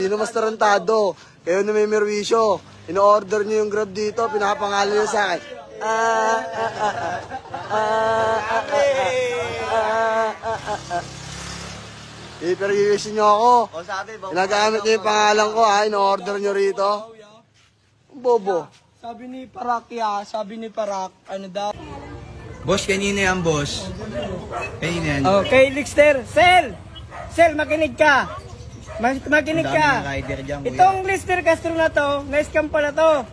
Sino mas tarantado? Kayo na may merwisyo. In-order nyo yung Grab dito, pinapangalan nyo sa akin. I-perwish nyo ako. Pinagamit nyo yung pangalan ko ha, in-order nyo rito. Bobo. Sabi ni Parak sabi ni Parak, ano daw? Boss, kanina yan, boss. Kanina yan. Okay, Lister. Sel, makinig ka. Makinig ka. Rider dyan, Itong Lister Castro na to, na-scam pala to.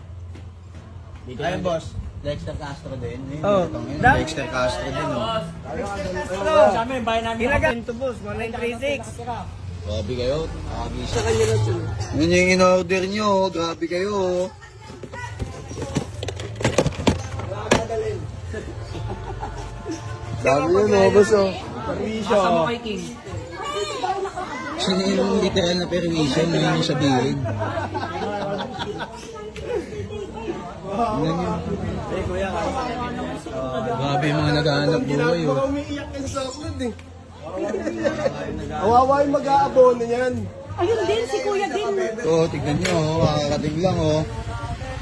Ayun, boss. Dexter Castro din. Oh. Dexter Castro din, oh. Sa amin, bayan namin. Ginagamit to, boss. 1936. Grabe kayo. Yun yung in-order nyo. Grabe kayo. Dami yun, boss oh. Perwisyo. Sino yung literal na permission na yung sabihin? Grabe yung mga naghahanap buhay, oh. Baka umiiyak ka sa akin eh. Kawawa yung mag-aabono niyan. Ayun din, si Kuya din. Oh, tignan nyo, oh. Makakating lang, oh.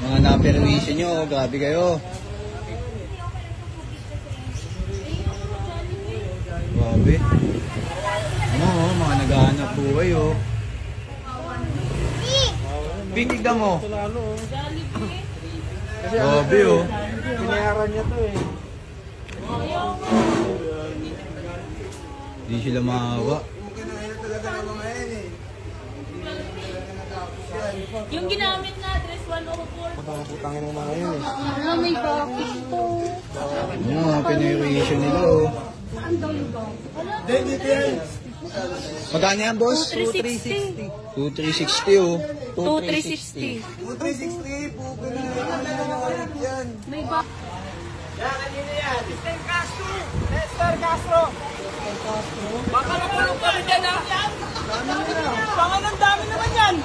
Mga na-permission nyo, oh. Grabe kayo. Grabe. Ano, oh, mga naghahanap buhay, oh. Tignan mo. Grabe, oh. Pinayaran niya to eh. Hindi sila maawa. Yung ginamit na address 104. Putangin ng mga yun eh. Ano, may bakit to? Ano, mga permission nila, oh. Saan daw yung bang? Dito yan. Magkano yan, boss? 360. 2360, oh. 2360. 360, pupo na yan. May ba? Yan, kanina yan. Lister Castro. Baka nakulong kami dyan, ha? Baka ng dami naman yan.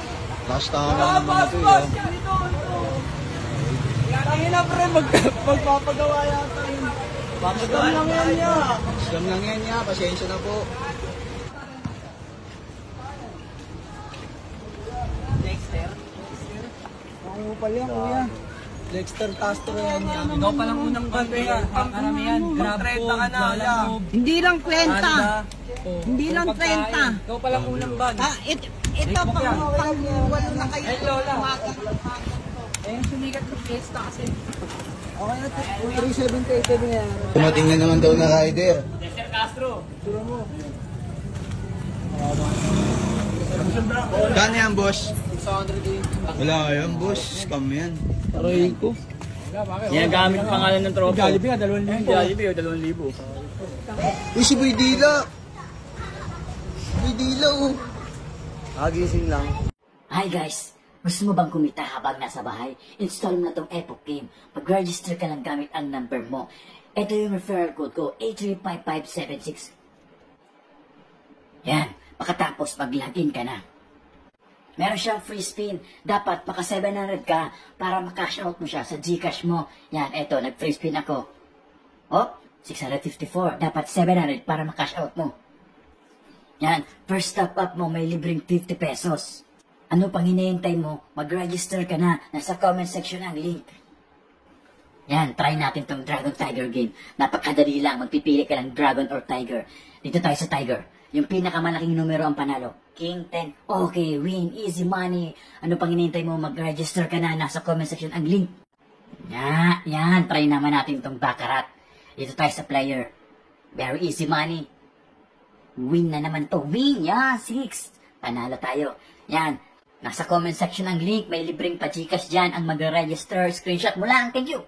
Last time lang naman ito, Boss, oh. ganito. Tangin na, pre. Magpapagawa yata yun. Scam lang yan niya. Scam lang yan niya. Pasensya na po. Dexter? Ano pala yan, kuya? Dexter Castro yan niya. Ikaw palang unang banda yan. Pangkarami yan. Grab ko, Lalanob. Hindi lang 30. Hindi lang 30. Ikaw palang unang band. Ito pang walo na kayo. Ay, Lola. Eh, sumikat ng fiesta kasi. Okay na, 378 na yan. Tumating na naman daw na rider. Dexter Castro. Suro mo. Kano yan, boss? 600 Wala yan, boss. Scam yan. Aray ko. Ginagamit ang pangalan ng tropa. Jollibee nga, 2,000. Jollibee, 2,000. Uy, si Boy Dila. Boy Dila, oh. Kagising lang. Hi guys! Gusto mo bang kumita habang nasa bahay? Install mo na tong Epoch Game. Mag-register ka lang gamit ang number mo. Ito yung referral code ko, 835576. Yan. Pagkatapos, mag-login ka na. Meron siyang free spin. Dapat maka 700 ka para makash out mo siya sa Gcash mo. Yan, eto, nag-free spin ako. Oh, 654. Dapat 700 para makash out mo. Yan, first top up mo may libreng 50 pesos. Ano pang hinihintay mo? Mag-register ka na. Nasa comment section ang link. Yan, try natin tong Dragon Tiger game. Napakadali lang. Magpipili ka ng Dragon or Tiger. Dito tayo sa Tiger. Yung pinakamalaking numero ang panalo. King 10. Okay, win. Easy money. Ano pang hinihintay mo? Mag-register ka na. Nasa comment section ang link. Yan, try naman natin tong Baccarat. Dito tayo sa player. Very easy money. Win na naman to. Win! Yeah, 6. Panalo tayo. Yan. Nasa comment section ang link. May libreng pa-Gcash dyan ang mag-register. Screenshot mo lang. Thank you!